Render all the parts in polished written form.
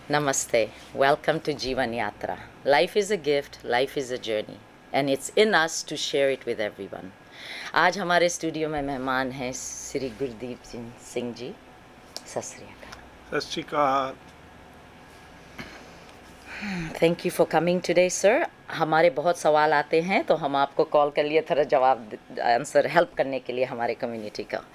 Namaste. Welcome to Jivan Yatra. Life is a gift, life is a journey, and it's in us to share it with everyone. आज हमारे studio में मेहमान हैं श्री गुरदीप सिंह जी। सत श्री अकाल। सत श्री अकाल। Thank you for coming today sir. हमारे बहुत सवाल आते हैं तो हम आपको कॉल कर लिए थोड़ा जवाब आंसर हेल्प करने के लिए हमारे कम्युनिटी का।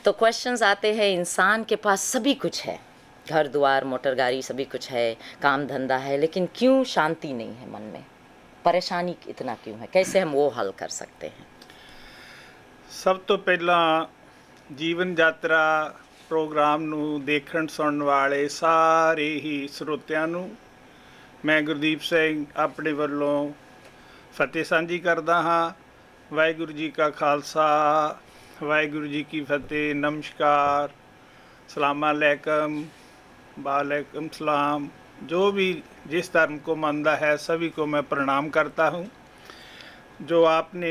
तो क्वेश्चंस आते हैं, इंसान के पास सभी कुछ है, घर द्वार मोटर गाड़ी सभी कुछ है, काम धंधा है, लेकिन क्यों शांति नहीं है मन में, परेशानी इतना क्यों है, कैसे हम वो हल कर सकते हैं? ਸਭ ਤੋਂ ਪਹਿਲਾਂ ਜੀਵਨ ਯਾਤਰਾ ਪ੍ਰੋਗਰਾਮ ਨੂੰ ਦੇਖਣ ਸੁਣਨ ਵਾਲੇ ਸਾਰੇ ਹੀ ਸਰੋਤਿਆਂ ਨੂੰ ਮੈਂ ਗੁਰਦੀਪ ਸਿੰਘ ਆਪਣੇ ਵੱਲੋਂ ਫਤਿਹ ਸਾਂਝੀ ਕਰਦਾ ਹਾਂ। ਵਾਹਿਗੁਰੂ ਜੀ ਕਾ ਖਾਲਸਾ, ਵਾਹਿਗੁਰੂ ਜੀ ਕੀ ਫਤਿਹ। ਨਮਸਕਾਰ, ਸਲਾਮ अलैकुम, वालेकुम सलाम। जो भी जिस धर्म को मानता है सभी को मैं प्रणाम करता हूँ। जो आपने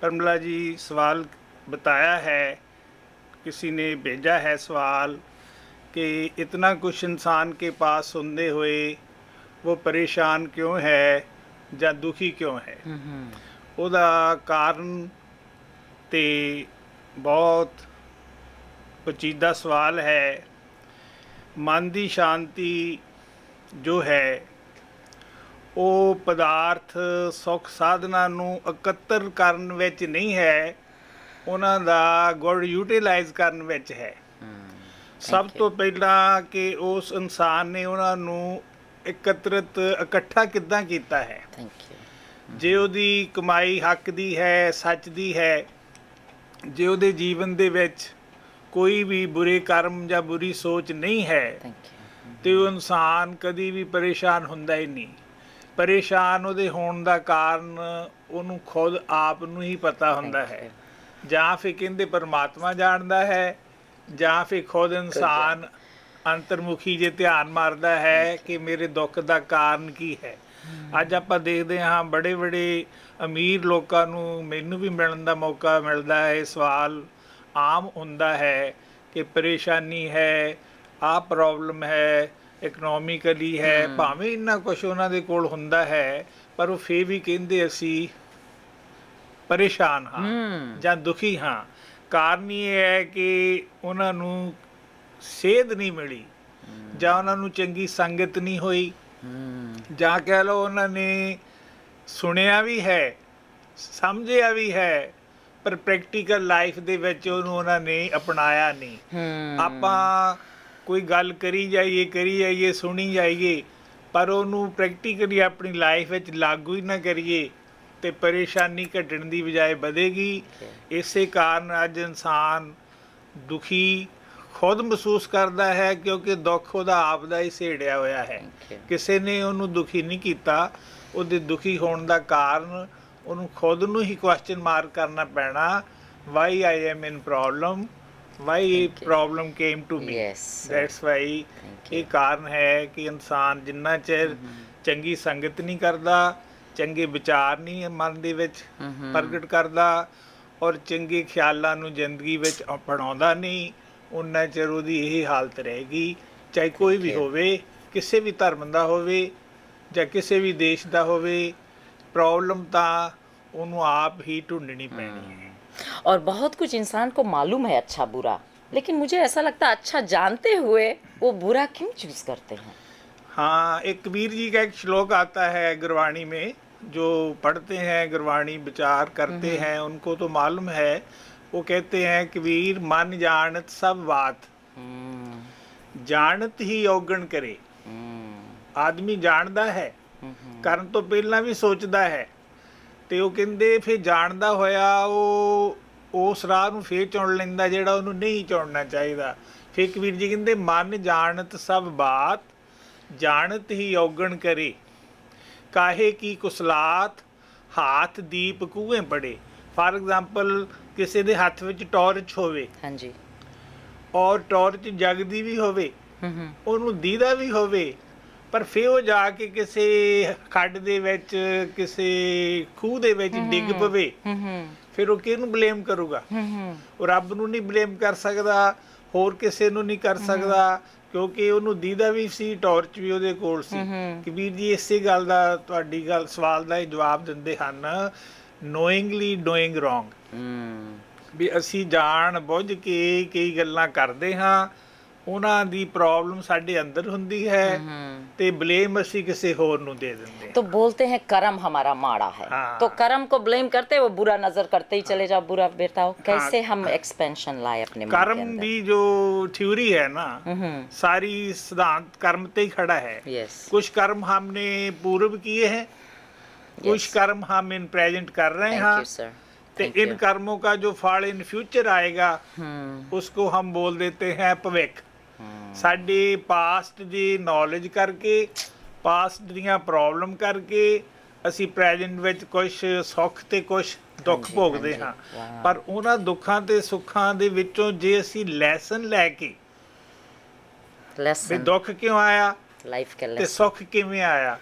परमला जी सवाल बताया है, किसी ने भेजा है सवाल कि इतना कुछ इंसान के पास होंदे हुए वो परेशान क्यों है या दुखी क्यों है। ਉਹਦਾ ਕਾਰਨ ਤੇ ਬਹੁਤ ਪੇਚੀਦਾ ਸਵਾਲ ਹੈ। ਮਨ ਦੀ ਸ਼ਾਂਤੀ ਜੋ ਹੈ ਉਹ ਪਦਾਰਥ ਸੁੱਖ ਸਾਧਨਾਂ ਨੂੰ ਇਕੱਤਰ ਕਰਨ ਵਿੱਚ ਨਹੀਂ ਹੈ, ਉਹਨਾਂ ਦਾ ਗੁੱਡ ਯੂਟੀਲਾਈਜ਼ ਕਰਨ ਵਿੱਚ ਹੈ। ਸਭ ਤੋਂ ਪਹਿਲਾਂ ਕਿ ਉਸ ਇਨਸਾਨ ਨੇ ਉਹਨਾਂ ਨੂੰ ਇਕੱਠਾ ਕਿੱਦਾਂ ਕੀਤਾ ਹੈ। ਜੇ ਉਹਦੀ ਕਮਾਈ ਹੱਕ ਦੀ ਹੈ, ਸੱਚ ਦੀ ਹੈ, ਜੇ ਉਹਦੇ ਜੀਵਨ ਦੇ ਵਿੱਚ ਕੋਈ ਵੀ ਬੁਰੇ ਕਰਮ ਜਾਂ ਬੁਰੀ ਸੋਚ ਨਹੀਂ ਹੈ ਤੇ ਉਹ ਇਨਸਾਨ ਕਦੀ ਵੀ ਪਰੇਸ਼ਾਨ ਹੁੰਦਾ ਹੀ ਨਹੀਂ। ਪਰੇਸ਼ਾਨ ਉਹਦੇ ਹੋਣ ਦਾ ਕਾਰਨ ਉਹਨੂੰ ਖੁਦ ਆਪ ਨੂੰ ਹੀ ਪਤਾ ਹੁੰਦਾ ਹੈ, ਜਾਂ ਫਿਰ ਕਹਿੰਦੇ ਪਰਮਾਤਮਾ ਜਾਣਦਾ ਹੈ, ਜਾਂ ਫਿਰ ਖੁਦ ਇਨਸਾਨ ਅੰਤਰਮੁਖੀ ਜੇ ਧਿਆਨ ਮਾਰਦਾ ਹੈ ਕਿ ਮੇਰੇ ਦੁੱਖ ਦਾ ਕਾਰਨ ਕੀ ਹੈ। ਅੱਜ ਆਪਾਂ ਦੇਖਦੇ ਹਾਂ ਬੜੇ ਬੜੇ ਅਮੀਰ ਲੋਕਾਂ ਨੂੰ, ਮੈਨੂੰ ਵੀ ਮਿਲਣ ਦਾ ਮੌਕਾ ਮਿਲਦਾ ਹੈ, ਸਵਾਲ ਆਮ ਹੁੰਦਾ ਹੈ ਕਿ ਪਰੇਸ਼ਾਨੀ ਹੈ, ਆਹ ਪ੍ਰੋਬਲਮ ਹੈ, ਇਕਨੋਮਿਕਲੀ ਹੈ, ਭਾਵੇਂ ਇੰਨਾ ਕੁਛ ਉਹਨਾਂ ਦੇ ਕੋਲ ਹੁੰਦਾ ਹੈ ਪਰ ਉਹ ਫੇਰ ਵੀ ਕਹਿੰਦੇ ਅਸੀਂ ਪਰੇਸ਼ਾਨ ਹਾਂ ਜਾਂ ਦੁਖੀ ਹਾਂ। ਕਾਰਨ ਇਹ ਹੈ ਕਿ ਉਹਨਾਂ ਨੂੰ ਸੇਧ ਨਹੀਂ ਮਿਲੀ, ਜਾਂ ਉਹਨਾਂ ਨੂੰ ਚੰਗੀ ਸੰਗਤ ਨਹੀਂ ਹੋਈ, ਜਾਂ ਕਹਿ ਲਓ ਉਹਨਾਂ ਨੇ ਸੁਣਿਆ ਵੀ ਹੈ, ਸਮਝਿਆ ਵੀ ਹੈ, ਪਰ ਪ੍ਰੈਕਟੀਕਲ ਲਾਈਫ ਦੇ ਵਿੱਚ ਉਹਨੂੰ ਉਹਨਾਂ ਨੇ ਅਪਣਾਇਆ ਨਹੀਂ। ਆਪਾਂ ਕੋਈ ਗੱਲ ਕਰੀ ਜਾਈਏ ਸੁਣੀ ਜਾਈਏ, ਪਰ ਉਹਨੂੰ ਪ੍ਰੈਕਟੀਕਲੀ ਆਪਣੀ ਲਾਈਫ ਵਿੱਚ ਲਾਗੂ ਹੀ ਨਾ ਕਰੀਏ ਤੇ ਪਰੇਸ਼ਾਨੀ ਘਟਣ ਦੀ ਬਜਾਏ ਵਧੇਗੀ। ਇਸੇ ਕਾਰਨ ਅੱਜ ਇਨਸਾਨ ਦੁਖੀ ਖੁਦ ਮਹਿਸੂਸ ਕਰਦਾ ਹੈ, ਕਿਉਂਕਿ ਦੁੱਖ ਉਹਦਾ ਆਪ ਦਾ ਹੀ ਸੇੜਿਆ ਹੋਇਆ ਹੈ, ਕਿਸੇ ਨੇ ਉਹਨੂੰ ਦੁਖੀ ਨਹੀਂ ਕੀਤਾ। ਉਹਦੇ ਦੁਖੀ ਹੋਣ ਦਾ ਕਾਰਨ ਉਹਨੂੰ ਖੁਦ ਨੂੰ ਹੀ ਕੁਐਸਚਨ ਮਾਰਕ ਕਰਨਾ ਪੈਣਾ, why I am in problem, why problem came to me, that's why. ਇਹ ਕਾਰਨ ਹੈ ਕਿ ਇਨਸਾਨ ਜਿੰਨਾ ਚਿਰ ਚੰਗੀ ਸੰਗਤ ਨਹੀਂ ਕਰਦਾ, ਚੰਗੇ ਵਿਚਾਰ ਨਹੀਂ ਮਨ ਦੇ ਵਿੱਚ ਪ੍ਰਗਟ ਕਰਦਾ, ਔਰ ਚੰਗੇ ਖਿਆਲਾਂ ਨੂੰ ਜ਼ਿੰਦਗੀ ਵਿੱਚ ਅਪਣਾਉਂਦਾ ਨਹੀਂ, ਉਨਾ ਚਿਰ ਉਹਦੀ ਇਹ ਹਾਲਤ ਰਹੇਗੀ। ਚਾਹੇ ਕੋਈ ਵੀ ਹੋਵੇ, ਕਿਸੇ ਵੀ ਧਰਮ ਦਾ ਹੋਵੇ ਜਾਂ ਕਿਸੇ ਵੀ ਦੇਸ਼ ਦਾ ਹੋਵੇ, प्रॉब्लम तो उन्होंने आप ही ढूंढनी पैनी है। और बहुत कुछ इंसान को मालूम है अच्छा बुरा, लेकिन मुझे ऐसा लगता है अच्छा जानते हुए वो बुरा क्यों चूज करते हैं। हाँ, एक कबीर जी का एक श्लोक आता है गुरबाणी में, जो पढ़ते हैं गुरबाणी विचार करते हैं उनको तो मालूम है। वो कहते हैं कबीर मन जानत सब बात, जानत ही औगण करे। आदमी जानता है, ਕਰਨ ਤੋਂ ਪਹਿਲਾਂ ਵੀ ਸੋਚਦਾ ਹੈ, ਤੇ ਉਹ ਕਹਿੰਦੇ ਫਿਰ ਜਾਣਦਾ ਹੋਇਆ ਉਹ ਉਸ ਰਾਹ ਨੂੰ ਫੇਰ ਚੁਣ ਲੈਂਦਾ ਜਿਹੜਾ ਉਹਨੂੰ ਨਹੀਂ ਚੁਣਨਾ ਚਾਹੀਦਾ। ਫਿਰ ਕਬੀਰ ਜੀ ਕਹਿੰਦੇ ਮਨ ਜਾਣਤ ਸਭ ਬਾਤ, ਜਾਣਤ ਹੀ ਔਗਣ ਕਰੇ, ਕਾਹੇ ਕੀ ਕੁਸਲਾਤ ਹੱਥ ਦੀਪ ਕੂਹੇ ਪੜੇ। ਫਾਰ ਐਗਜ਼ਾਮਪਲ ਕਿਸੇ ਦੇ ਹੱਥ ਵਿੱਚ ਟਾਰਚ ਹੋਵੇ, ਹਾਂਜੀ, ਔਰ ਟਾਰਚ ਜਗਦੀ ਵੀ ਹੋਵੇ, ਉਹਨੂੰ ਦੀਦਾ ਵੀ ਹੋਵੇ, ਪਰ ਫਿਰ ਉਹ ਜਾ ਕੇ ਕਿਸੇ ਖੱਡ ਦੇ ਵਿੱਚ, ਕਿਸੇ ਖੂਹ ਦੇ ਵਿੱਚ ਡਿੱਗ ਪਵੇ, ਫਿਰ ਉਹ ਕਿਹਨੂੰ ਬਲੇਮ ਕਰੂਗਾ? ਉਹ ਰੱਬ ਨੂੰ ਨਹੀਂ ਬਲੇਮ ਕਰ ਸਕਦਾ, ਹੋਰ ਕਿਸੇ ਨੂੰ ਨਹੀਂ ਕਰ ਸਕਦਾ, ਕਿਉਂਕਿ ਉਹਨੂੰ ਦੀਦਾ ਵੀ ਸੀ, ਟਾਰਚ ਵੀ ਉਹਦੇ ਕੋਲ ਸੀ ਕਿ ਵੀਰ ਜੀ ਇਸੇ ਗੱਲ ਦਾ, ਤੁਹਾਡੀ ਗੱਲ ਸਵਾਲ ਦਾ ਹੀ ਜਵਾਬ ਦਿੰਦੇ ਹਨ, ਨੋਇੰਗਲੀ ਡੂਇੰਗ ਰੋਂਗ, ਵੀ ਅਸੀਂ ਜਾਣ ਬੁੱਝ ਕੇ ਕਈ ਗੱਲਾਂ ਕਰਦੇ ਹਾਂ, ਉਹਨਾਂ ਦੀ ਪ੍ਰੋਬਲਮ ਸਾਡੇ ਅੰਦਰ ਹੁੰਦੀ ਹੈ ਤੇ ਬਲੇਮ ਅਸੀਂ ਕਿਸੇ ਹੋਰ ਨੂੰ ਦੇ ਦਿੰਦੇ ਹਾਂ। तो बोलते हैं कर्म हमारा माड़ा है, हाँ। तो कर्म को ब्लेम करते वो बुरा नजर करते ही चले जाओ, बुरा बर्ताव। कैसे हम एक्सपेंशन लाए अपने मन के कर्म अंदर? भी जो थ्योरी है ना, सारी सिद्धांत कर्म पे ही खड़ा है। यस, कुछ कर्म हमने पूर्व किए हैं, कुछ कर्म हम इन प्रेजेंट कर रहे थैंक हैं, यू सर। तो इन कर्मों का जो फल इन फ्यूचर आएगा उसको हम बोल देते हैं भविख। साडी पास्ट ਦੀ ਨੌਲੇਜ ਕਰਕੇ, ਪਾਸਟ ਦੀਆਂ ਪ੍ਰੋਬਲਮ ਕਰਕੇ ਅਸੀਂ ਪ੍ਰੈਜ਼ੈਂਟ ਵਿੱਚ ਕੁਝ ਸੁੱਖ ਤੇ ਕੁਝ ਦੁੱਖ ਭੋਗਦੇ ਹਾਂ, ਪਰ ਉਹਨਾਂ ਦੁੱਖਾਂ ਤੇ ਸੁੱਖਾਂ ਦੇ ਵਿੱਚੋਂ ਜੇ ਅਸੀਂ ਲੈਸਨ ਲੈ ਕੇ ਵੀ लेसन ਦੁੱਖ ਕਿਉਂ ਆਇਆ लाइफ के ਤੇ लेसन। ਸੁੱਖ ਕਿਵੇਂ ਆਇਆ,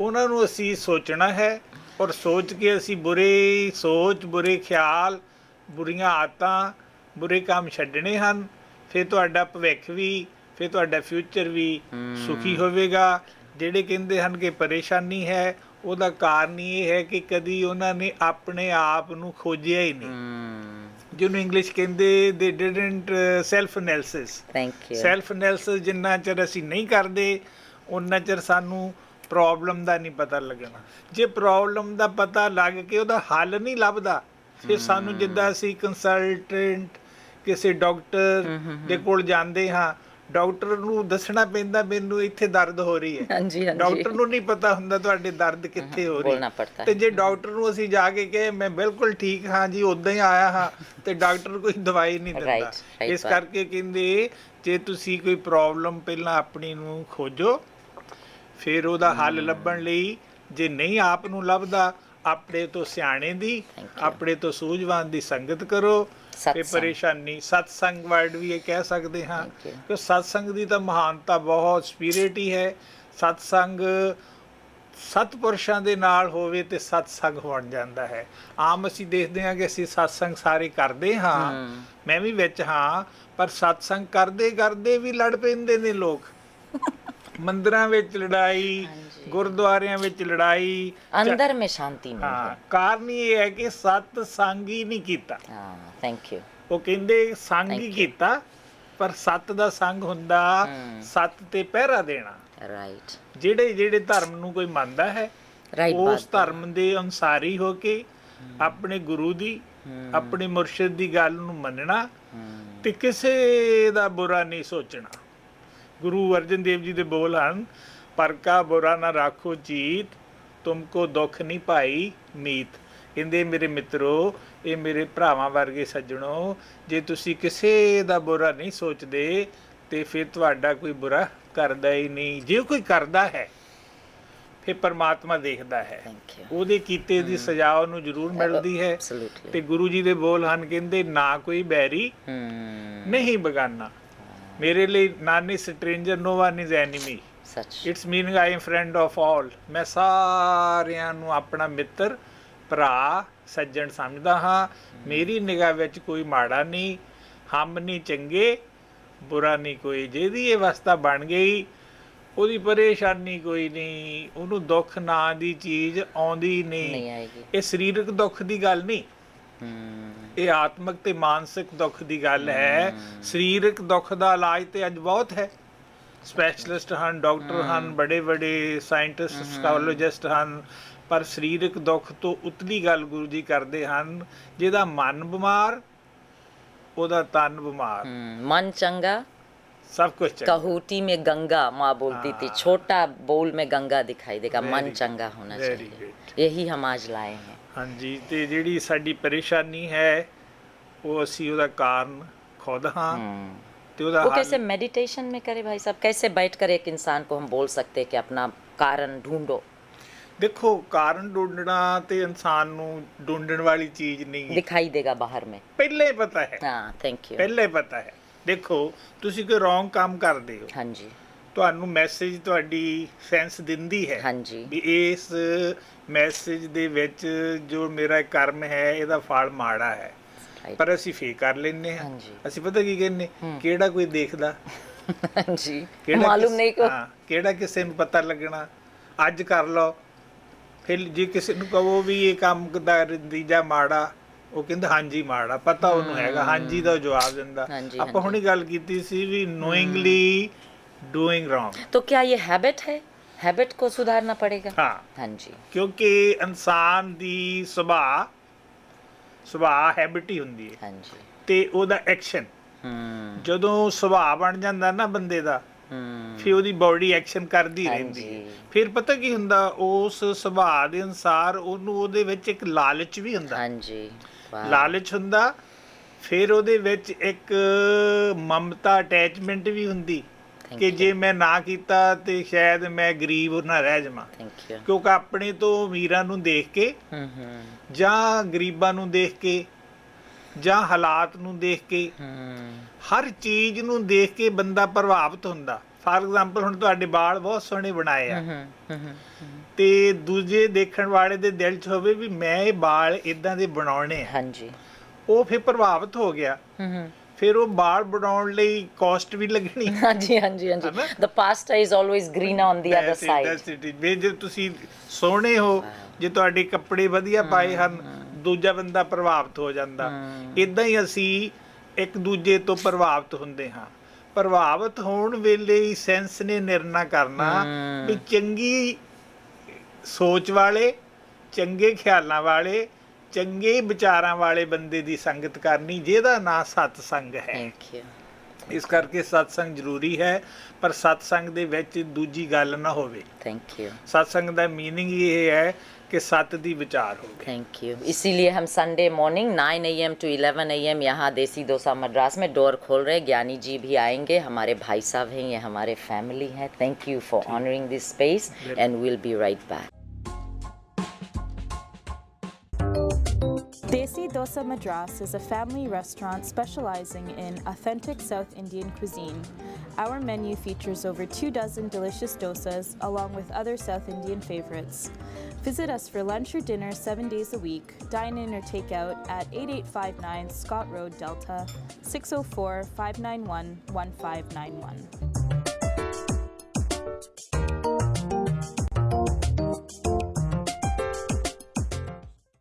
ਉਹਨਾਂ ਨੂੰ ਅਸੀਂ ਸੋਚਣਾ ਹੈ, ਔਰ ਸੋਚ ਕੇ ਅਸੀਂ ਬੁਰੇ ਸੋਚ, ਬੁਰੇ ਖਿਆਲ, ਬੁਰੀਆਂ ਆਦਤਾਂ, ਬੁਰੇ ਕੰਮ ਛੱਡਣੇ ਹਨ। ਫਿਰ ਤੁਹਾਡਾ ਭਵਿੱਖ ਵੀ, ਫਿਰ ਤੁਹਾਡਾ ਫਿਊਚਰ ਵੀ ਸੁਖੀ ਹੋਵੇਗਾ। ਜਿਹੜੇ ਕਹਿੰਦੇ ਹਨ ਕਿ ਪਰੇਸ਼ਾਨੀ ਹੈ, ਉਹਦਾ ਕਾਰਨ ਇਹ ਹੈ ਕਿ ਕਦੀ ਉਹਨਾਂ ਨੇ ਆਪਣੇ ਆਪ ਨੂੰ ਖੋਜਿਆ ਹੀ ਨਹੀਂ, ਜਿਹਨੂੰ ਇੰਗਲਿਸ਼ ਕਹਿੰਦੇ ਦੇ didn't self analysis. Thank you. Self analysis ਜਿੰਨਾ ਚਿਰ ਅਸੀਂ ਨਹੀਂ ਕਰਦੇ ਉਨਾ ਚਿਰ ਸਾਨੂੰ ਪ੍ਰੋਬਲਮ ਦਾ ਨਹੀਂ ਪਤਾ ਲੱਗਣਾ। ਜੇ ਪ੍ਰੋਬਲਮ ਦਾ ਪਤਾ ਲੱਗ ਕੇ ਉਹਦਾ ਹੱਲ ਨਹੀਂ ਲੱਭਦਾ, ਫਿਰ ਸਾਨੂੰ ਜਿੱਦਾਂ ਅਸੀਂ ਕੰਸਲਟੈਂਟ ਕਿਸੇ ਡਾਕਟਰ ਦੇ ਕੋਲ ਜਾਂਦੇ ਹਾਂ, ਡਾਕਟਰ ਨੂੰ ਦੱਸਣਾ ਪੈਂਦਾ ਮੈਨੂੰ ਇੱਥੇ ਦਰਦ ਹੋ ਰਹੀ ਹੈ। हाँ जी, हाँ जी, ਡਾਕਟਰ ਨੂੰ ਨਹੀਂ ਪਤਾ ਹੁੰਦਾ ਤੁਹਾਡੇ ਦਰਦ ਕਿੱਥੇ ਹੋ ਰਹੀ बोलना पड़ता ਤੇ है। ਜੇ ਡਾਕਟਰ ਨੂੰ ਅਸੀਂ ਜਾ ਕੇ ਕਹੇ ਮੈਂ ਬਿਲਕੁਲ ਠੀਕ ਹਾਂ ਜੀ, ਉਦਾਂ ਹੀ ਆਇਆ ਹਾਂ, ਤੇ ਡਾਕਟਰ ਕੋਈ ਦਵਾਈ ਨਹੀਂ ਦਿੰਦਾ। right ਇਸ ਬਾਤ। ਕਰਕੇ ਕਹਿੰਦੇ ਜੇ ਤੁਸੀਂ ਕੋਈ ਪ੍ਰੋਬਲਮ ਪਹਿਲਾਂ ਆਪਣੀ ਨੂੰ ਖੋਜੋ, ਫਿਰ ਉਹਦਾ ਹੱਲ ਲੱਭਣ ਲਈ, ਜੇ ਨਹੀਂ ਆਪ ਨੂੰ ਲੱਭਦਾ, ਆਪਣੇ ਤੋਂ ਸਿਆਣੇ ਦੀ, ਆਪਣੇ ਤੋਂ ਸੂਝਵਾਨ ਦੀ ਸੰਗਤ ਕਰੋ ਤੇ सत्संग। ਪਰੇਸ਼ਾਨੀ, ਸਤਸੰਗ ਵਰਡ ਵੀ ਇਹ ਕਹਿ ਸਕਦੇ ਹਾਂ Thank you। ਕਿ ਸਤਸੰਗ ਦੀ ਤਾਂ ਮਹਾਨਤਾ ਬਹੁਤ ਸਪਿਰਿਟ ਹੀ ਹੈ। ਸਤਸੰਗ ਸਤਪੁਰਸ਼ਾਂ ਦੇ ਨਾਲ ਹੋਵੇ ਤੇ ਸਤਸੰਗ ਬਣ ਜਾਂਦਾ ਹੈ। ਆਮ ਅਸੀਂ ਦੇਖਦੇ ਹਾਂ ਕਿ ਅਸੀਂ ਸਤਸੰਗ ਸਾਰੇ ਕਰਦੇ ਹਾਂ, ਮੈਂ ਵੀ ਵਿੱਚ ਹਾਂ, ਪਰ ਸਤਸੰਗ ਕਰਦੇ ਕਰਦੇ ਵੀ ਲੜ ਪੈਂਦੇ ਨੇ ਲੋਕ। ਮੰਦਿਰਾਂ ਵਿੱਚ ਲੜਾਈ, ਗੁਰਦੁਆਰਿਆਂ ਵਿੱਚ ਲੜਾਈ, अंदर में शांति नहीं है। ਹਾਂ, ਕਾਰਨ ਇਹ ਹੈ ਕਿ ਸਤਸੰਗ ਹੀ ਨਹੀਂ ਕੀਤਾ। हाँ, थैंक यू। ਉਹ ਕਹਿੰਦੇ ਸੰਗ ਹੀ ਕੀਤਾ, ਪਰ ਸੱਤ ਦਾ ਸੰਗ ਹੁੰਦਾ ਸੱਤ ਤੇ ਪਹਿਰਾ ਦੇਣਾ। राइट, ਜਿਹੜੇ ਜਿਹੜੇ ਧਰਮ ਨੂੰ ਕੋਈ ਮੰਨਦਾ ਹੈ, राइट ਉਸ बात। ਧਰਮ ਦੇ ਅਨੁਸਾਰੀ ਹੋ ਕੇ ਆਪਣੇ ਗੁਰੂ ਦੀ, ਆਪਣੇ ਮੁਰਸ਼ਿਦ ਦੀ ਗੱਲ ਨੂੰ ਮੰਨਣਾ ਤੇ ਕਿਸੇ ਦਾ ਬੁਰਾ ਨਹੀਂ ਸੋਚਣਾ। ਗੁਰੂ ਅਰਜਨ ਦੇਵ ਜੀ ਦੇ ਬੋਲ ਹਨ, ਪਰ ਕਾ ਬੁਰਾ ਨਾ ਰਾਖੋ ਚੀਤ, ਤੁਮਕੋ ਦੁੱਖ ਨਹੀਂ ਭਾਈ ਮੀਤ। ਕਹਿੰਦੇ ਮੇਰੇ ਮਿੱਤਰੋ, ਇਹ ਮੇਰੇ ਭਰਾਵਾਂ ਵਰਗੇ ਸੱਜਣੋ, ਜੇ ਤੁਸੀਂ ਕਿਸੇ ਦਾ ਬੁਰਾ ਨਹੀਂ ਸੋਚਦੇ ਤੇ ਫਿਰ ਤੁਹਾਡਾ ਕੋਈ ਬੁਰਾ ਕਰਦਾ ਹੀ ਨਹੀਂ। ਜੇ ਕੋਈ ਕਰਦਾ ਹੈ ਫਿਰ ਪਰਮਾਤਮਾ ਦੇਖਦਾ ਹੈ, Thank you। ਉਹਦੇ ਕੀਤੇ ਦੀ ਸਜ਼ਾ ਉਹਨੂੰ ਜ਼ਰੂਰ ਮਿਲਦੀ ਹੈ। Absolutely। ਤੇ ਗੁਰੂ ਜੀ ਦੇ ਬੋਲ ਹਨ, ਕਹਿੰਦੇ ਨਾ ਕੋਈ ਬੈਰੀ ਨਹੀਂ ਬਗਾਨਾ, ਮੇਰੇ ਲਈ ਨਾਨੀ stranger, no one is enemy, सच। It's meaning I am friend of all. ਮੈਂ ਸਾਰਿਆਂ ਨੂੰ ਆਪਣਾ ਮਿੱਤਰ, ਭਰਾ, ਸੱਜਣ ਸਮਝਦਾ ਹਾਂ। ਮੇਰੀ ਨਿਗਾਹ ਵਿੱਚ ਕੋਈ ਮਾੜਾ ਨਹੀਂ, ਹਮ ਨਹੀਂ ਚੰਗੇ, ਬੁਰਾ ਨਹੀਂ ਕੋਈ। ਜਿਹਦੀ ਇਹ ਅਵਸਥਾ ਬਣ ਗਈ, ਉਹਦੀ ਪਰੇਸ਼ਾਨੀ ਕੋਈ ਨਹੀਂ, ਉਹਨੂੰ ਦੁੱਖ ਨਾਂ ਦੀ ਚੀਜ਼ ਆਉਂਦੀ नहीं ਨਹੀਂ। आएगी। ਇਹ ਸਰੀਰਕ ਦੁੱਖ ਦੀ ਗੱਲ ਨਹੀਂ, ਇਹ ਆਤਮਿਕ ਤੇ ਮਾਨਸਿਕ ਦੁੱਖ ਦੀ ਗੱਲ ਹੈ। ਸਰੀਰਕ ਦੁੱਖ ਦਾ ਇਲਾਜ ਤੇ ਅੱਜ ਬਹੁਤ ਹੈ, ਸਪੈਸ਼ਲਿਸਟ ਹਨ, ਡਾਕਟਰ ਹਨ, ਬੜੇ ਬੜੇ ਸਾਇੰਟਿਸਟ, ਸਕਾਲੋਜਿਸਟ ਹਨ, ਪਰ ਸਰੀਰਕ ਦੁੱਖ ਤੋਂ ਉਤਲੀ ਗੱਲ ਗੁਰੂ ਜੀ ਕਰਦੇ ਹਨ, ਜਿਹਦਾ ਮਨ ਬਿਮਾਰ, ਉਹਦਾ ਤਨ ਬਿਮਾਰ, मन चंगा, सब कुछ चाहिए। कहूटी में गंगा, माँ बोलती थी, छोटा बोल में गंगा दिखाई देगा, मन Very चंगा होना very चाहिए। good। यही हम आज लाए हैं। ਹਾਂਜੀ, ਤੇ ਜਿਹੜੀ ਸਾਡੀ ਪਰੇਸ਼ਾਨੀ ਹੈ ਉਹ ਅਸੀਂ ਉਹਦਾ ਕਾਰਨ ਖੁਦ ਹਾਂ ਤੇ ਉਹਦਾ वो ਹੱਲ कैसे मेडिटेशन में करे भाई साहब? कैसे बैठ कर एक इंसान को हम बोल सकते हैं कि अपना कारण ढूंढो? ਦੇਖੋ, ਕਾਰਨ ਢੂੰਡਣਾ ਤੇ ਇਨਸਾਨ ਨੂੰ ਢੂੰਡਣ ਵਾਲੀ ਚੀਜ਼ ਨਹੀਂ, दिखाई देगा बाहर में। ਪਹਿਲੇ ਪਤਾ ਹੈ, हाँ, थैंक यू। ਪਹਿਲੇ ਪਤਾ ਹੈ। ਦੇਖੋ, ਤੁਸੀਂ ਕੋਈ ਰੋਂਗ ਕੰਮ ਕਰਦੇ ਹੋ, हाँ जी, ਤੁਹਾਨੂੰ ਮੈਸੇਜ ਤੁਹਾਡੀ ਸੈਂਸ ਦਿੰਦੀ ਹੈ हाँ जी, ਵੀ ਇਸ ਮੈਸੇਜ ਦੇ ਵਿੱਚ ਜੋ ਮੇਰਾ ਕਰਮ ਹੈ ਇਹਦਾ ਫਲ ਮਾੜਾ ਹੈ, राइट। ਪਰ ਅਸੀਂ ਫੇਰ ਕਰ ਲੈਂਦੇ ਹਾਂ। ਹਾਂਜੀ। ਅਸੀਂ ਪਤਾ ਕੀ ਕਹਿੰਦੇ, ਕਿਹੜਾ ਕੋਈ ਦੇਖਦਾ, जी ਕਿਹੜਾ मालूम नहीं को ਹਾਂ ਕਿਹੜਾ ਕਿਸੇ ਨੂੰ ਪਤਾ ਲੱਗਣਾ ਅੱਜ ਕਰ ਲਓ ਫਿਰ ਜੇ ਕਿਸੇ ਨੂੰ ਕਹੋ ਵੀ ਇਹ ਕੰਮ ਦਾ ਨਤੀਜਾ ਮਾੜਾ ਉਹ ਕਹਿੰਦਾ ਹਾਂਜੀ ਮਾੜਾ ਪਤਾ ਉਹਨੂੰ ਹੈਗਾ ਹਾਂਜੀ ਦਾ ਜਵਾਬ ਦਿੰਦਾ ਹਾਂਜੀ, ਆਪਾਂ ਹੁਣੀ ਗੱਲ ਕੀਤੀ ਸੀ ਵੀ ਨੋਇੰਗਲੀ ਡੂਇੰਗ ਰੋਂਗ तो क्या ये हैबिट है हैबिट को सुधारना पड़ेगा ਹਾਂ हाँ जी ਕਿਉਂਕਿ ਇਨਸਾਨ ਦੀ ਸੁਭਾਅ ਹੈਬਿਟ ਹੀ ਹੁੰਦੀ ਹੈ हाँ जी ਤੇ ਉਹਦਾ ਐਕਸ਼ਨ ਜਦੋਂ ਸੁਭਾਅ ਬਣ ਜਾਂਦਾ ਨਾ ਬੰਦੇ ਦਾ ਫਿਰ ਉਹਦੀ ਬਾਡੀ ਐਕਸ਼ਨ ਕਰਦੀ ਰਹਿੰਦੀ ਹੈ ਹਾਂਜੀ। ਫਿਰ ਪਤਾ ਕੀ ਹੁੰਦਾ ਉਸ ਸੁਭਾਅ ਦੇ ਅਨਸਾਰ ਉਹਨੂੰ ਉਹਦੇ ਵਿੱਚ ਇੱਕ ਲਾਲਚ ਵੀ ਹੁੰਦਾ हाँ जी वाह ਲਾਲਚ ਹੁੰਦਾ ਫਿਰ ਉਹਦੇ ਵਿੱਚ ਇੱਕ ਮਮਤਾ ਅਟੈਚਮੈਂਟ ਵੀ ਹੁੰਦੀ Thank ਕਿ you. ਜੇ ਮੈਂ ਨਾ ਕੀਤਾ ਤੇ ਸ਼ਾਇਦ ਮੈਂ ਗਰੀਬ ਨਾ ਰਹਿ ਜਾਵਾਂ थैंक यू ਕਿਉਂਕਿ ਆਪਣੇ ਤੋਂ ਅਮੀਰਾਂ ਨੂੰ ਦੇਖ ਕੇ ਜਾਂ ਗਰੀਬਾਂ ਨੂੰ ਦੇਖ ਕੇ ਜਾਂ ਹਾਲਾਤ ਨੂੰ ਦੇਖ ਕੇ ਹਰ ਚੀਜ਼ ਨੂੰ ਦੇਖ ਕੇ ਬੰਦਾ ਪ੍ਰਭਾਵਿਤ ਹੁੰਦਾ ਫਾਰ ਐਗਜ਼ਾਮਪਲ ਹੁਣ ਤੁਹਾਡੇ ਵਾਲ ਬਹੁਤ ਸੋਹਣੇ ਬਣਾਏ ਆ ਤੇ ਦੂਜੇ ਦੇਖਣ ਵਾਲੇ ਦੇ ਦਿਲ 'ਚ ਹੋਵੇ ਵੀ ਮੈਂ ਇਹ ਵਾਲ ਇਦਾਂ ਦੇ ਬਣਾਉਣੇ ਆ हाँ जी ਉਹ ਫਿਰ ਪ੍ਰਭਾਵਿਤ ਹੋ ਗਿਆ ਫਿਰ ਉਹ ਵਾਲ ਬਣਾਉਣ ਲਈ ਕਾਸਟ ਵੀ ਲੱਗਣੀ हाँ जी हाँ जी हाँ जी है ना? the pasta is always greener on the other That's it, side that's it. ਵੀ ਜੇ ਤੁਸੀਂ ਸੋਹਣੇ ਹੋ ਜੇ ਤੁਹਾਡੇ ਕੱਪੜੇ ਵਧੀਆ ਪਾਏ ਹਨ ਦੂਜਾ ਬੰਦਾ ਪ੍ਰਭਾਵਿਤ ਹੋ ਜਾਂਦਾ ਇਦਾਂ ਹੀ ਅਸੀਂ ਇੱਕ ਦੂਜੇ ਤੋਂ ਪ੍ਰਭਾਵਿਤ ਹੁੰਦੇ ਹਾਂ ਪ੍ਰਭਾਵਿਤ ਹੋਣ ਵੇਲੇ ਹੀ ਸੈਂਸ ਨੇ ਨਿਰਣਾ ਕਰਨਾ ਵੀ ਚੰਗੀ ਸੋਚ ਵਾਲੇ ਚੰਗੇ ਖਿਆਲਾਂ ਵਾਲੇ ਚੰਗੇ ਵਿਚਾਰਾਂ ਵਾਲੇ ਬੰਦੇ ਦੀ ਸੰਗਤ ਕਰਨੀ ਜਿਹਦਾ ਨਾਂ ਸਤਸੰਗ ਹੈ thank you ਇਸ ਕਰਕੇ ਸਤਸੰਗ ਜ਼ਰੂਰੀ ਹੈ ਪਰ ਸਤਸੰਗ ਦੇ ਵਿੱਚ ਦੂਜੀ ਗੱਲ ਨਾ ਹੋਵੇ thank you satsang the meaning ਇਹ ਹੈ कि सत दी विचार हो गए थैंक यू इसीलिए हम Sunday morning 9 AM to 11 AM यहाँ देसी डोसा मद्रास में डोर खोल रहे ज्ञानी जी भी आएंगे हमारे भाई साहब हैं ये हमारे फैमिली हैं thank you for honouring this space and will be right back Desi Dosa Madras is a family restaurant specializing in authentic South Indian cuisine. Our menu features over 24 delicious dosas along with other South Indian favorites. Visit us for lunch or dinner 7 days a week. Dine in or take out at 8859 Scott Road, Delta, 604-591-1591.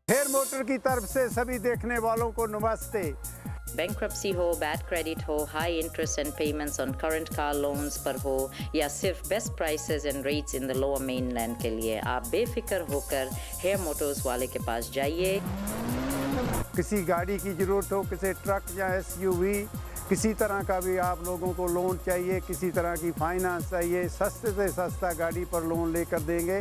Hayer motor की तरफ से सभी देखने वालों को नमस्ते। Bankruptcy हो bad credit हो high interest and payments on current car loans पर हो या सिर्फ best prices and rates in the lower mainland के लिए आप बेफिक्र होकर हेयर मोटर्स वाले के पास जाइए किसी गाड़ी की ज़रूरत हो किसी ट्रक या एसयूवी किसी तरह का भी आप लोगों को लोन चाहिए किसी तरह की फाइनेंस चाहिए सस्ते से सस्ता गाड़ी पर लोन लेकर देंगे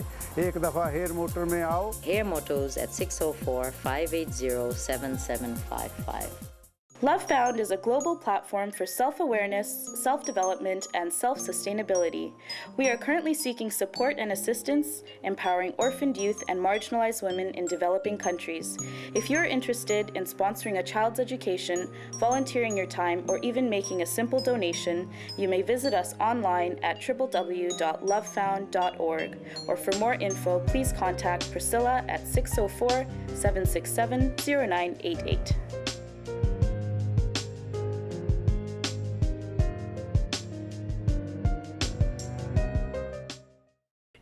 एक दफ़ा हेयर मोटर में आओ Hayer motors at 604-580-7755 Love Found is a global platform for self-awareness, self-development, and self-sustainability. We are currently seeking support and assistance, empowering orphaned youth and marginalized women in developing countries. If you're interested in sponsoring a child's education, volunteering your time, or even making a simple donation, you may visit us online at www.lovefound.org. Or for more info, please contact Priscilla at 604-767-0988.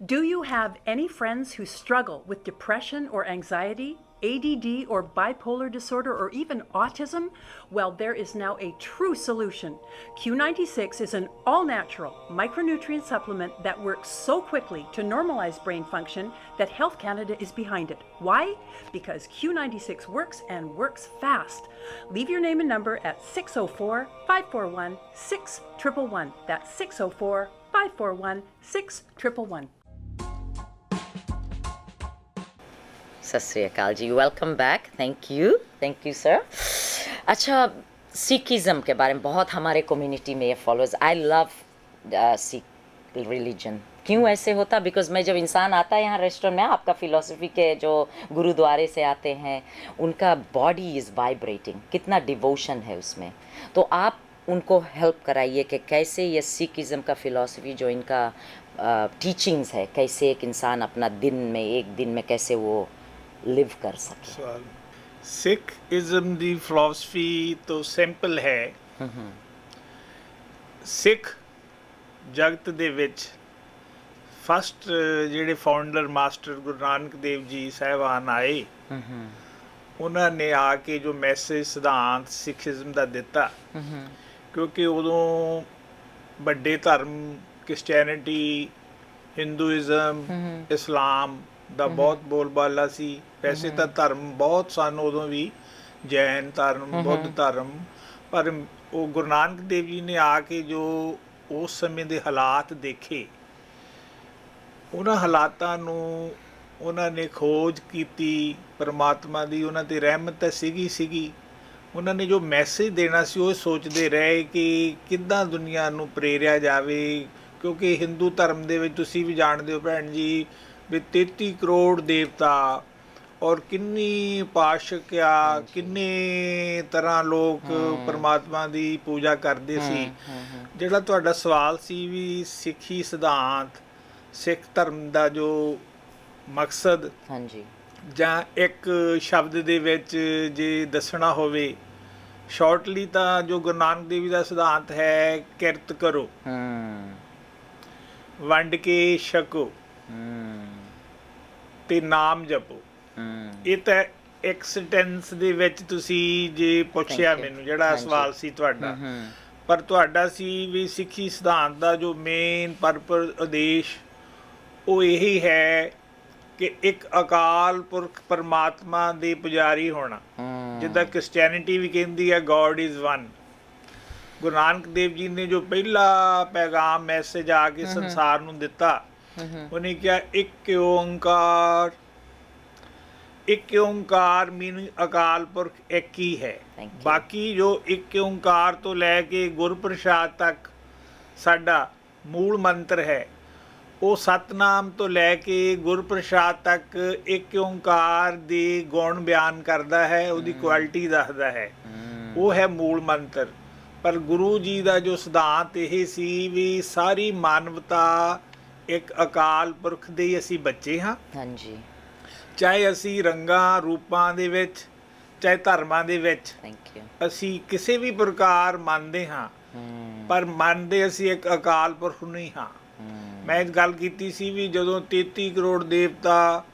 Do you have any friends who struggle with depression or anxiety, ADD or bipolar disorder, or even autism? Well, there is now a true solution. Q96 is an all-natural micronutrient supplement that works so quickly to normalize brain function that Health Canada is behind it. Why? Because Q96 works and works fast. Leave your name and number at 604-541-6111. That's 604-541-6111. सत श्री अकाल जी welcome back thank you sir अच्छा Sikhism के बारे में बहुत हमारे कम्युनिटी में ये followers I love Sikh religion क्यों ऐसे होता बिकॉज मैं जब इंसान आता है यहाँ रेस्टोरेंट में आपका फ़िलासफ़ी के जो गुरुद्वारे से आते हैं उनका बॉडी इज़ वाइब्रेटिंग कितना डिवोशन है उसमें तो आप उनको हेल्प कराइए कि कैसे ये सिखिज़म का फ़िलासफ़ी जो इनका टीचिंग्स है कैसे एक इंसान अपना दिन में एक दिन में कैसे वो लिव कर सके सवाल सिख इज़म दी फिलॉसफी तो सिंपल है सिख ਜਗਤ ਦੇ ਵਿੱਚ ਫਸਟ ਜਿਹੜੇ ਫਾਊਂਡਰ ਮਾਸਟਰ ਗੁਰੂ ਨਾਨਕ ਦੇਵ ਜੀ ਸਾਹਿਬਾਨ ਆਏ, ਉਹਨਾਂ ਨੇ ਆ ਕੇ ਜੋ ਮੈਸੇਜ ਸਿਧਾਂਤ ਸਿੱਖੀਜ਼ਮ ਦਾ ਦਿੱਤਾ, ਕਿਉਂਕਿ ਉਦੋਂ ਵੱਡੇ ਧਰਮ ਕ੍ਰਿਸਚੈਨਿਟੀ, ਹਿੰਦੂਇਜ਼ਮ, ਇਸਲਾਮ ਦਾ ਬਹੁਤ ਬੋਲਬਾਲਾ ਸੀ। ਵੈਸੇ ਤਾਂ ਧਰਮ ਬਹੁਤ ਸਨ ਉਦੋਂ ਵੀ, ਜੈਨ ਧਰਮ, ਬੁੱਧ ਧਰਮ, ਪਰ ਉਹ ਗੁਰੂ ਨਾਨਕ ਦੇਵ ਜੀ ਨੇ ਆ ਕੇ ਜੋ ਉਸ ਸਮੇਂ ਦੇ ਹਾਲਾਤ ਦੇਖੇ, ਉਹਨਾਂ ਹਾਲਾਤਾਂ ਨੂੰ ਉਹਨਾਂ ਨੇ ਖੋਜ ਕੀਤੀ। ਪਰਮਾਤਮਾ ਦੀ ਉਹਨਾਂ 'ਤੇ ਰਹਿਮਤ ਤਾਂ ਸੀਗੀ। ਉਹਨਾਂ ਨੇ ਜੋ ਮੈਸੇਜ ਦੇਣਾ ਸੀ ਉਹ ਸੋਚਦੇ ਰਹੇ ਕਿ ਕਿੱਦਾਂ ਦੁਨੀਆ ਨੂੰ ਪ੍ਰੇਰਿਆ ਜਾਵੇ, ਕਿਉਂਕਿ ਹਿੰਦੂ ਧਰਮ ਦੇ ਵਿੱਚ ਤੁਸੀਂ ਵੀ ਜਾਣਦੇ ਹੋ ਭੈਣ ਜੀ ਵੀ 33 ਕਰੋੜ ਦੇਵਤਾ ਔਰ ਕਿੰਨੀ ਉਪਾਸ਼ਕ ਆ, ਕਿੰਨੇ ਤਰ੍ਹਾਂ ਲੋਕ ਪਰਮਾਤਮਾ ਦੀ ਪੂਜਾ ਕਰਦੇ ਸੀ। ਜਿਹੜਾ ਤੁਹਾਡਾ ਸਵਾਲ ਸੀ ਵੀ ਸਿੱਖੀ ਸਿਧਾਂਤ, ਸਿੱਖ ਧਰਮ ਦਾ ਜੋ ਮਕਸਦ, ਹਾਂਜੀ, ਜਾਂ ਇੱਕ ਸ਼ਬਦ ਦੇ ਵਿੱਚ ਜੇ ਦੱਸਣਾ ਹੋਵੇ ਸ਼ਾਰਟਲੀ, ਤਾਂ ਜੋ ਗੁਰੂ ਨਾਨਕ ਦੇਵ ਜੀ ਦਾ ਸਿਧਾਂਤ ਹੈ, ਕਿਰਤ ਕਰੋ, ਵੰਡ ਕੇ ਛਕੋ ਤੇ ਨਾਮ ਜਪੋ। ਇਹ ਤਾਂ ਇੱਕ ਸੈਂਟੈਂਸ ਦੇ ਵਿੱਚ ਤੁਸੀਂ ਜੇ ਪੁੱਛਿਆ ਮੈਨੂੰ, ਜਿਹੜਾ ਸਵਾਲ ਸੀ ਤੁਹਾਡਾ, ਪਰ ਤੁਹਾਡਾ ਸੀ ਵੀ ਸਿੱਖੀ ਸਿਧਾਂਤ ਦਾ ਜੋ ਮੇਨ ਪਰਪਸ, ਉਦੇਸ਼, ਉਹ ਇਹੀ ਹੈ ਕਿ ਇੱਕ ਅਕਾਲ ਪੁਰਖ ਪਰਮਾਤਮਾ ਦੇ ਪੁਜਾਰੀ ਹੋਣਾ। ਜਿੱਦਾਂ ਕ੍ਰਿਸਚੈਨਿਟੀ ਵੀ ਕਹਿੰਦੀ ਹੈ God is one. Guru Nanak Dev ji ਨੇ ਜੋ ਪਹਿਲਾ ਪੈਗਾਮ, ਮੈਸੇਜ ਆ ਕੇ ਸੰਸਾਰ ਨੂੰ ਦਿੱਤਾ, ਉਹਨੇ ਕਿਹਾ ਇੱਕ ਓਂਕਾਰ। ਇੱਕ ਓਂਕਾਰ ਮੀਨਿੰਗ ਅਕਾਲ ਪੁਰਖ ਇੱਕ ਹੀ ਹੈ। ਬਾਕੀ ਜੋ ਇੱਕ ਓਂਕਾਰ ਤੋਂ ਲੈ ਕੇ ਗੁਰਪ੍ਰਸਾਦ ਤੱਕ ਸਾਡਾ ਮੂਲ ਮੰਤਰ ਹੈ, ਉਹ ਸਤਨਾਮ ਤੋਂ ਲੈ ਕੇ ਗੁਰਪ੍ਰਸਾਦ ਤੱਕ ਇੱਕ ਓਂਕਾਰ ਦੇ ਗੁਣ ਬਿਆਨ ਕਰਦਾ ਹੈ, ਉਹਦੀ ਕੁਆਲਿਟੀ ਦੱਸਦਾ ਹੈ, ਉਹ ਹੈ ਮੂਲ ਮੰਤਰ। ਪਰ ਗੁਰੂ ਜੀ ਦਾ ਜੋ ਸਿਧਾਂਤ ਇਹ ਸੀ ਵੀ ਸਾਰੀ ਮਾਨਵਤਾ ਇੱਕ ਅਕਾਲ ਪੁਰਖ ਦੇ ਹੀ ਅਸੀਂ ਬੱਚੇ ਹਾਂ। ਹਾਂਜੀ, ਚਾਹੇ ਅਸੀਂ ਰੰਗਾਂ ਰੂਪਾਂ ਦੇ ਵਿੱਚ, ਚਾਹੇ ਧਰਮਾਂ ਦੇ ਵਿੱਚ ਅਸੀਂ ਕਿਸੇ ਵੀ ਪ੍ਰਕਾਰ ਮੰਨਦੇ ਹਾਂ, ਪਰ ਮੰਨਦੇ ਅਸੀਂ ਇੱਕ ਅਕਾਲ ਪੁਰਖ ਨੂੰ ਹੀ ਹਾਂ। ਮੈਂ ਇੱਕ ਗੱਲ ਕੀਤੀ ਸੀ ਵੀ ਜਦੋਂ 33 ਕਰੋੜ ਦੇਵਤਾ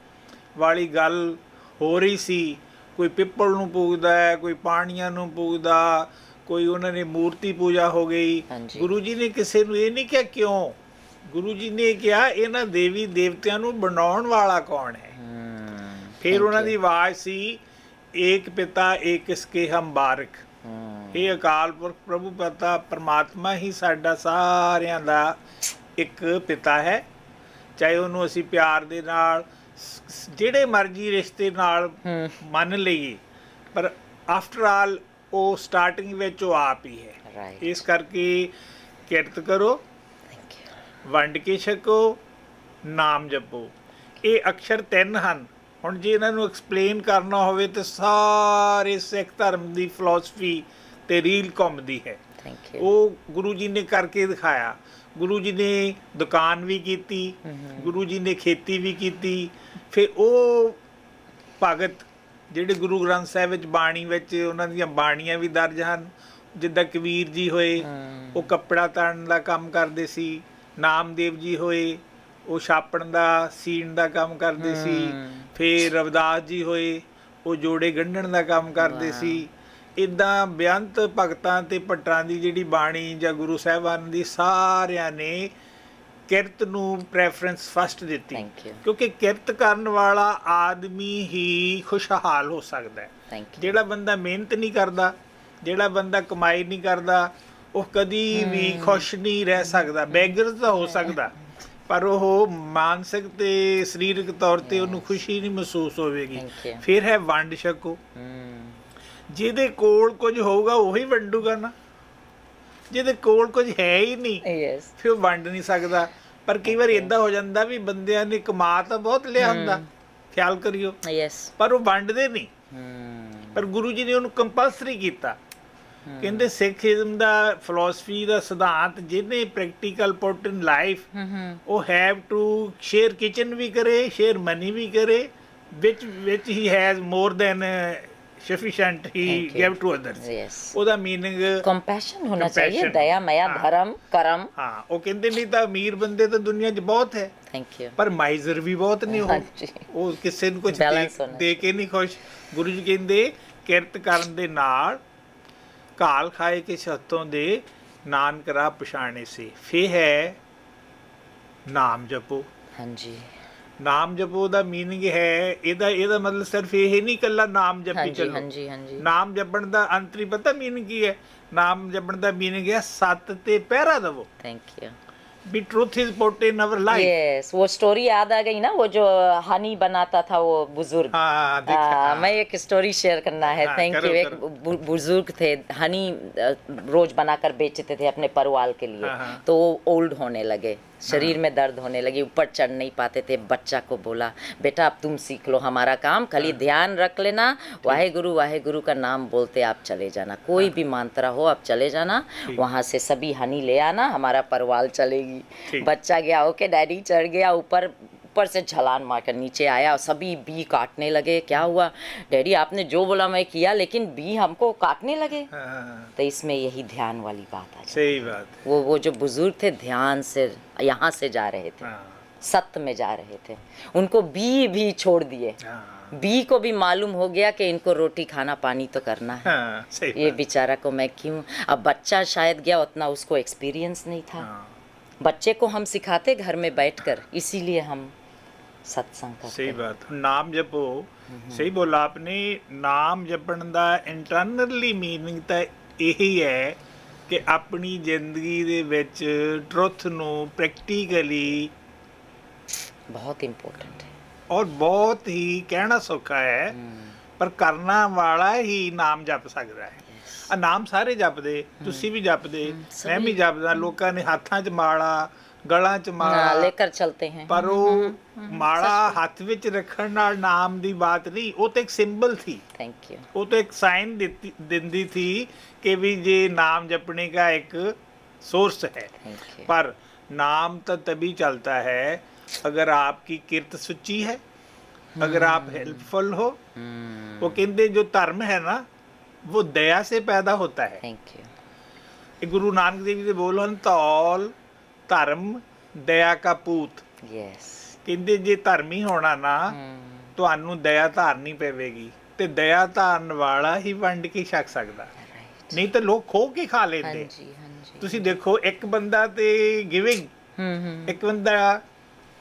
ਵਾਲੀ ਗੱਲ ਹੋ ਰਹੀ ਸੀ, ਕੋਈ ਪਿੱਪਲ ਨੂੰ ਪੂਜਦਾ ਹੈ, ਕੋਈ ਪਾਣੀਆਂ ਨੂੰ ਪੂਜਦਾ, ਕੋਈ ਉਹਨਾਂ ਨੇ ਮੂਰਤੀ ਪੂਜਾ ਹੋ ਗਈ। ਗੁਰੂ ਜੀ ਨੇ ਕਿਸੇ ਨੂੰ ਇਹ ਨਹੀਂ ਕਿਹਾ ਕਿਉਂ, ਗੁਰੂ ਜੀ ਨੇ ਕਿਹਾ ਇਹਨਾਂ ਦੇਵੀ ਦੇਵਤਿਆਂ ਨੂੰ ਬਣਾਉਣ ਵਾਲਾ ਕੌਣ ਹੈ। ਫਿਰ ਉਹਨਾਂ ਦੀ ਆਵਾਜ਼ ਸੀ ਏਕ ਪਿਤਾ ਏਕ ਇਸਕੇ ਹਮ ਬਾਰਕ। ਇਹ ਅਕਾਲ ਪੁਰਖ ਪ੍ਰਭੂ ਪਿਤਾ ਪਰਮਾਤਮਾ ਹੀ ਸਾਡਾ ਸਾਰਿਆਂ ਦਾ ਇੱਕ ਪਿਤਾ ਹੈ। ਚਾਹੇ ਉਹਨੂੰ ਅਸੀਂ ਪਿਆਰ ਦੇ ਨਾਲ ਜਿਹੜੇ ਮਰਜ਼ੀ ਰਿਸ਼ਤੇ ਨਾਲ ਮੰਨ ਲਈਏ, ਪਰ ਆਫਟਰ ਆਲ ਉਹ ਸਟਾਰਟਿੰਗ ਵਿੱਚ ਉਹ ਆਪ ਹੀ ਹੈ। ਇਸ ਕਰਕੇ ਕਿਰਤ ਕਰੋ, ਵੰਡ ਕੇ ਛਕੋ, ਨਾਮ ਜਪੋ। ਇਹ ਅਕਸ਼ਰ 3 ਹਨ। ਹੁਣ ਜੇ ਇਹਨਾਂ ਨੂੰ ਐਕਸਪਲੇਨ ਕਰਨਾ ਹੋਵੇ ਤਾਂ ਸਾਰੇ ਸਿੱਖ ਧਰਮ ਦੀ ਫਿਲਾਸਫੀ ਤੇ ਰੀਲ ਘੁੰਮਦੀ ਹੈ। ਉਹ ਗੁਰੂ ਜੀ ਨੇ ਕਰਕੇ ਦਿਖਾਇਆ। ਗੁਰੂ ਜੀ ਨੇ ਦੁਕਾਨ ਵੀ ਕੀਤੀ, ਗੁਰੂ ਜੀ ਨੇ ਖੇਤੀ ਵੀ ਕੀਤੀ। ਫਿਰ ਉਹ ਭਗਤ ਜਿਹੜੇ ਗੁਰੂ ਗ੍ਰੰਥ ਸਾਹਿਬ ਵਿੱਚ ਬਾਣੀ ਵਿੱਚ ਉਹਨਾਂ ਦੀਆਂ ਬਾਣੀਆਂ ਵੀ ਦਰਜ ਹਨ। ਜਿੱਦਾਂ ਕਬੀਰ ਜੀ ਹੋਏ, ਉਹ ਕੱਪੜਾ ਤੜਨ ਦਾ ਕੰਮ ਕਰਦੇ ਸੀ। ਨਾਮਦੇਵ ਜੀ ਹੋਏ, ਉਹ ਛਾਪਣ ਦਾ, ਸੀਣ ਦਾ ਕੰਮ ਕਰਦੇ ਸੀ। ਫਿਰ ਰਵਿਦਾਸ ਜੀ ਹੋਏ, ਉਹ ਜੋੜੇ ਗੰਢਣ ਦਾ ਕੰਮ ਕਰਦੇ ਸੀ। ਇੱਦਾਂ ਬੇਅੰਤ ਭਗਤਾਂ ਤੇ ਭੱਟਾਂ ਦੀ ਜਿਹੜੀ ਬਾਣੀ ਜਾਂ ਗੁਰੂ ਸਾਹਿਬਾਨ ਦੀ, ਸਾਰਿਆਂ ਨੇ ਕਿਰਤ ਨੂੰ ਪ੍ਰੈਫਰੈਂਸ ਫਸਟ ਦਿੱਤੀ, ਕਿਉਂਕਿ ਕਿਰਤ ਕਰਨ ਵਾਲਾ ਆਦਮੀ ਹੀ ਖੁਸ਼ਹਾਲ ਹੋ ਸਕਦਾ ਹੈ। ਜਿਹੜਾ ਬੰਦਾ ਮਿਹਨਤ ਨਹੀਂ ਕਰਦਾ, ਜਿਹੜਾ ਬੰਦਾ ਕਮਾਈ ਨਹੀਂ ਕਰਦਾ, ਉਹ ਕਦੀ ਵੀ ਖੁਸ਼ ਨਹੀਂ ਰਹਿ ਸਕਦਾ। ਬੈਗਰ ਤਾਂ ਹੋ ਸਕਦਾ, ਪਰ ਉਹ ਮਾਨਸਿਕ ਤੇ ਸਰੀਰਕ ਤੌਰ ਤੇ ਉਹਨੂੰ ਖੁਸ਼ੀ ਨਹੀਂ ਮਹਿਸੂਸ ਹੋਵੇਗੀ। ਫਿਰ ਹੈ ਵੰਡ ਛਕੋ। ਜਿਹਦੇ ਕੋਲ ਕੁਝ ਹੋਊਗਾ ਉਹੀ ਵੰਡੂਗਾ ਨਾ, ਜਿਹਦੇ ਕੋਲ ਕੁਝ ਹੈ ਹੀ ਨਹੀਂ ਫਿਰ ਉਹ ਵੰਡ ਨਹੀਂ ਸਕਦਾ। ਪਰ ਕਈ ਵਾਰ ਏਦਾਂ ਹੋ ਜਾਂਦਾ ਵੀ ਬੰਦਿਆਂ ਨੇ ਕਮਾ ਤਾਂ ਬਹੁਤ ਲਿਆ ਹੁੰਦਾ, ਖਿਆਲ ਕਰਿਓ, ਪਰ ਉਹ ਵੰਡਦੇ ਨਹੀਂ। ਪਰ ਗੁਰੂ ਜੀ ਨੇ ਉਹਨੂੰ ਕੰਪਲਸਰੀ ਕੀਤਾ। ਕਹਿੰਦੇ ਸਿੱਖੀਜ਼ਮ ਦਾ ਫਿਲਾਸਫੀ ਦਾ ਸਿਧਾਂਤ ਜਿਹਨੇ ਪ੍ਰੈਕਟੀਕਲ ਪੁੱਟ ਇਨ ਲਾਈਫ, ਉਹ ਹੈਵ ਟੂ ਸ਼ੇਅਰ ਕਿਚਨ ਵੀ ਕਰੇ, ਸ਼ੇਅਰ ਮਨੀ ਵੀ ਕਰੇ, ਵਿਚ ਹੀ has more than sufficient he Thank you. gave to others. Yes. ਉਹਦਾ meaning कंपैशन होना चाहिए, compassion. दया मया हाँ। धर्म करम। ਹਾਂ ਉਹ ਕਹਿੰਦੇ ਨਹੀਂ ਤਾਂ ਅਮੀਰ ਬੰਦੇ ਤਾਂ ਦੁਨੀਆ 'ਚ ਬਹੁਤ ਹੈ थैंक यू। ਪਰ ਮਾਈਜ਼ਰ ਵੀ ਬਹੁਤ ਨੇ हाँ जी। ਉਹ ਕਿਸੇ ਨੂੰ ਕੁਝ Balance ਹੋਣਾ ਦੇ ਕੇ ਨਹੀਂ ਖੁਸ਼। ਗੁਰੂ ਜੀ ਕਹਿੰਦੇ ਕਿਰਤ ਕਰਨ ਦੇ ਨਾਲ ਕਾਲ ਖਾਏ ਕੇ ਛੱਤੋਂ ਦੇ ਨਾਨਕ ਰਾਹ ਪਛਾਣੇ ਸੀ। ਫੇ ਹੈ ਨਾਮ ਜਪੋ। हाँ जी। ਨਾਮ ਜਪੋ ਦਾ ਮੀਨਿੰਗ ਹੈ ਇਹਦਾ ਮਤਲਬ ਸਿਰਫ ਇਹ ਨਹੀਂ ਇਕੱਲਾ ਨਾਮ हाँ ਜਪੀ जी ਚੱਲੋ। हाँ जी हाँ जी। ਨਾਮ ਜਪਣ ਦਾ ਅੰਤਰੀ ਪਤਾ ਮੀਨਿੰਗ ਕੀ ਹੈ? ਨਾਮ ਜਪਣ ਦਾ ਮੀਨਿੰਗ ਹੈ ਸੱਤ ਤੇ ਪਹਿਰਾ ਦੇਵੋ। Thank you. Be truth is port in our life. Yes, वो स्टोरी याद आ गई ना, वो जो हनी बनाता था वो बुजुर्ग। हाँ, देखा, हाँ। मैं एक स्टोरी शेयर करना है। हाँ, थैंक करो, यू। एक बुजुर्ग थे, हनी रोज बनाकर बेचते थे अपने परिवार के लिए। हाँ, हाँ। तो वो ओल्ड होने लगे, शरीर में दर्द होने लगी, ऊपर चढ़ नहीं पाते थे। बच्चा को बोला, बेटा अब तुम सीख लो हमारा काम, खाली ध्यान रख लेना, वाहे गुरु का नाम बोलते आप चले जाना, कोई भी मंत्र हो आप चले जाना, वहाँ से सभी हनी ले आना, हमारा परिवार चलेगी। बच्चा गया, ओके डैडी, चढ़ गया ऊपर से छलान मारकर नीचे आया और सभी बी काटने लगे। क्या हुआ डैडी, आपने जो बोला मैं किया, लेकिन बी हमको काटने लगे। हाँ, तो इसमें यही ध्यान वाली बात आ जाती। सही बात। वो जो बुजुर्ग थे ध्यान से यहाँ से जा रहे थे, हाँ, सत्य में जा रहे थे, उनको बी भी छोड़ दिए। हाँ, बी को भी मालूम हो गया कि इनको रोटी खाना पानी तो करना है। हाँ, सही ये बात। बेचारा को मैं क्यों, अब बच्चा शायद गया, उतना उसको एक्सपीरियंस नहीं था। हाँ, बच्चे को हम सिखाते घर में बैठकर, इसीलिए हम सत्संग करते सही हैं। बात। नाम जपो, सही बोला आपने। नाम जपਣ ਦਾ ਇੰਟਰਨਲੀ ਮੀਨਿੰਗ ਤਾਂ ਇਹੀ ਹੈ ਕਿ ਆਪਣੀ ਜ਼ਿੰਦਗੀ ਦੇ ਵਿੱਚ ਟਰੁੱਥ ਨੂੰ ਪ੍ਰੈਕਟੀਕਲੀ बहुत इम्पोर्टेंट है। ਔਰ ਬਹੁਤ ਹੀ ਕਹਿਣਾ ਸੌਖਾ ਹੈ ਪਰ ਕਰਨਾ ਵਾਲਾ ਹੀ ਨਾਮ ਜਪ ਸਕਦਾ ਹੈ। ਆ ਨਾਮ ਸਾਰੇ ਜਪਦੇ, ਤੁਸੀਂ ਵੀ ਜਪਦੇ, ਮੈਂ ਵੀ ਜਪਦਾ। ਲੋਕਾਂ ਨੇ ਹੱਥਾਂ 'ਚ ਮਾਲਾ, ਗਲਾਂ 'ਚ हाँ, ਮਾਲਾ, लेकर चलते हैं। ਪਰ ਉਹ ਮਾਲਾ ਹੱਥ ਵਿੱਚ ਰੱਖਣ ਨਾਲ ਨਾਮ ਦੀ ਬਾਤ ਨਹੀਂ, ਉਹ ਤਾਂ ਇੱਕ ਸਿੰਬਲ ਸੀ। Thank you. ਉਹ ਤਾਂ ਇੱਕ ਸਾਈਨ ਦਿੰਦੀ थी कि भी ये नाम जपने का एक सोर्स है। Thank you. पर नाम तो तभी चलता है अगर आपकी किरत सच्ची है, अगर आप हेल्पफुल हो। वो कहते जो धर्म है ना वो दया से पैदा होता है। Thank you. ये गुरु नानक देव जी दे बोल हैं, तौल धर्म दया का पूत। यस। कहते जे धर्मी होना ना ਤੁਹਾਨੂੰ ਦਇਆ ਧਾਰਨੀ ਪਵੇਗੀ ਤੇ ਦਇਆ ਧਾਰਨ ਵਾਲਾ ਹੀ ਵੰਡ ਕੇ ਛਕ ਸਕਦਾ, ਨਹੀਂ ਤਾਂ ਲੋਕ ਖੋ ਕੇ ਖਾ हाँ ਲੈਂਦੇ। जी हाँ जी। ਤੁਸੀਂ ਦੇਖੋ ਇੱਕ ਬੰਦਾ ਤੇ ਗਿਵਿੰਗ, ਇੱਕ ਬੰਦਾ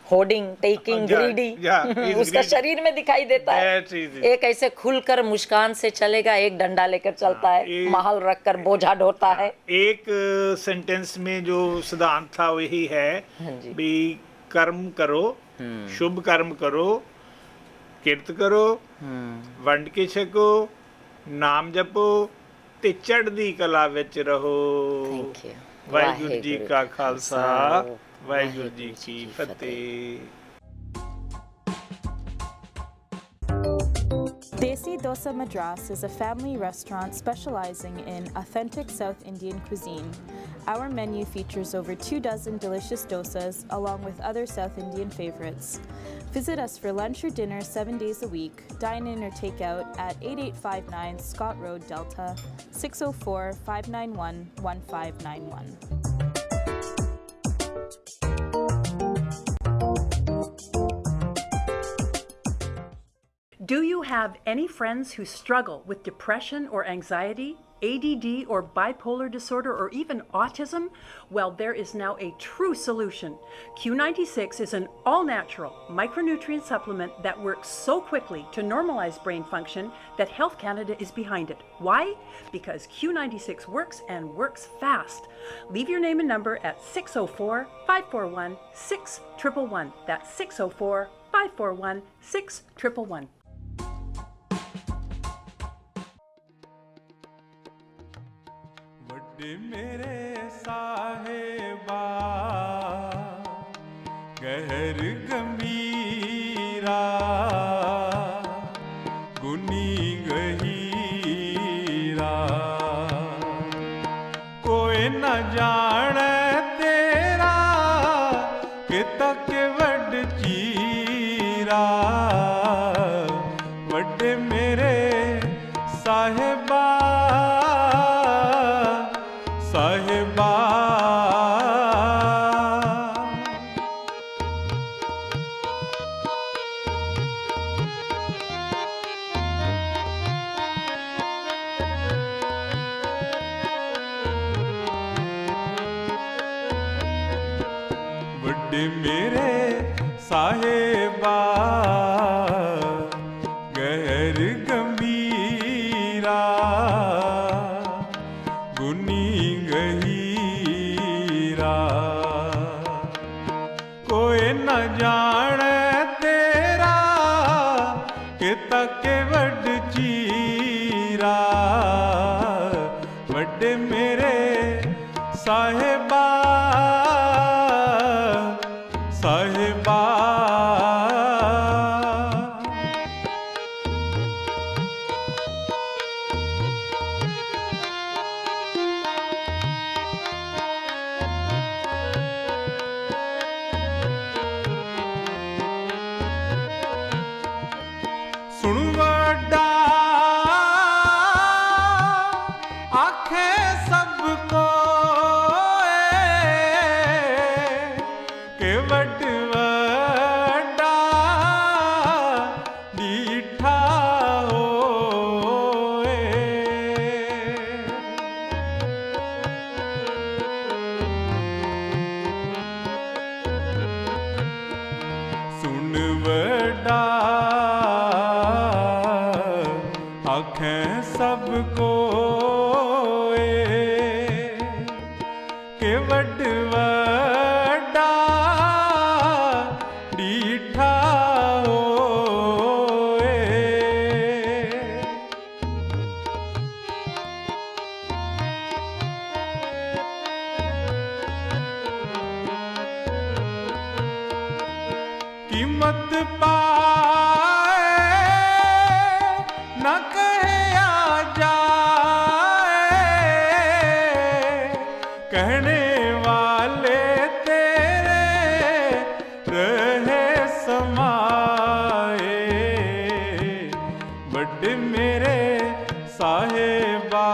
होर्डिंग, टेकिंग, ग्रीडी, he's उसका greedy. शरीर में दिखाई देता है। That is it. एक ऐसे खुलकर मुस्कान से चलेगा, एक डंडा लेकर चलता है, एक- महल रखकर बोझा ढोता है। एक सेंटेंस में जो सिद्धांत था वही है हाँ जी। भी कर्म करो, शुभ कर्म करो, किरत करो, वंड के छको, नाम जपो ते चढ़दी कला विच रहो। Thank you। वाहिगुरु जी का खालसा, वाहिगुरु वाहिगुरु जी की फतेह। Desi Dosa Madras is a family restaurant specializing in authentic South Indian cuisine. Our menu features over 24 delicious dosas along with other South Indian favorites. Visit us for lunch or dinner 7 days a week. Dine in or take out at 8859 Scott Road, Delta, 604-591-1591. Do you have any friends who struggle with depression or anxiety, ADD or bipolar disorder, or even autism? Well, there is now a true solution. Q96 is an all-natural micronutrient supplement that works so quickly to normalize brain function that Health Canada is behind it. Why? Because Q96 works and works fast. Leave your name and number at 604-541-6111. That's 604-541-6111. ਵੱਡੇ ਮੇਰੇ ਸਾਹਿਬਾ ਗਹਿਰ ਗੰਭੀਰਾ ਗੁਨੀ ਗਹੀਰਾ ਕੋਈ ਨਾ ਜਾਣੈ ਤੇਰਾ ਕਿਤਾ ਕਿ ਵੱਡ ਚੀਰਾ ਵੱਡੇ ਮੇਰੇ साहिबा ਵੱਡੇ ਮੇਰੇ ਸਾਹਿਬਾ ਗਹਿਰ ਗੰਭੀਰਾ ਗੁਨੀ ਗਹੀਰਾ ਕੋਈ ਨਾ ਜਾਣੈ ਤੇਰਾ ਕਿਤਾ ਕੇ ਵੱਡ ਚੀਰਾ ਵੱਡੇ ਮੇਰੇ ਸਾਹਿਬਾ ਸਾਹਿਬਾ ਸੁਣ ਵੱਡਾ ਆਖੇ ਸਭ ਕੋਏ ਕਿ ਵੱਡ ਵੱਡਾ ਡੀਠਾ ਹੋਏ ਸੁਣ ਵੱਡਾ ਆਖੇ ਸਭ ਕੋਏ ਕਿ ਵੱਡ ਵੱਡਾ ਡੀਠਾ ਹੋਏ ਕੀਮਤ ਪਾਏ ਨਾ ਕਹਿਆ ਜਾਏ ਕਹਿਣੇ ਵਾਲੇ ਤੇਰੇ ਰਹੇ ਸਮਾਏ ਵੱਡੇ ਮੇਰੇ ਸਾਹਿਬਾ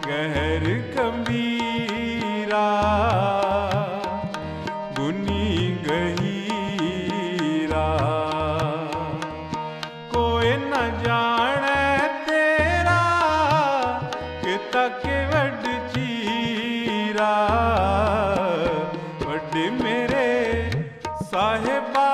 ਗਹਿਰ ਗੰਭੀਰਾ ਗੁਨੀ ਗਹੀਰਾ ਕੋਈ ਨਾ ਜਾਣੈ ਤੇਰਾ ਕਿਤਾ ਕਿ ਵੱਡ ਚੀਰਾ ਵੱਡੇ ਮੇਰੇ ਸਾਹਿਬਾ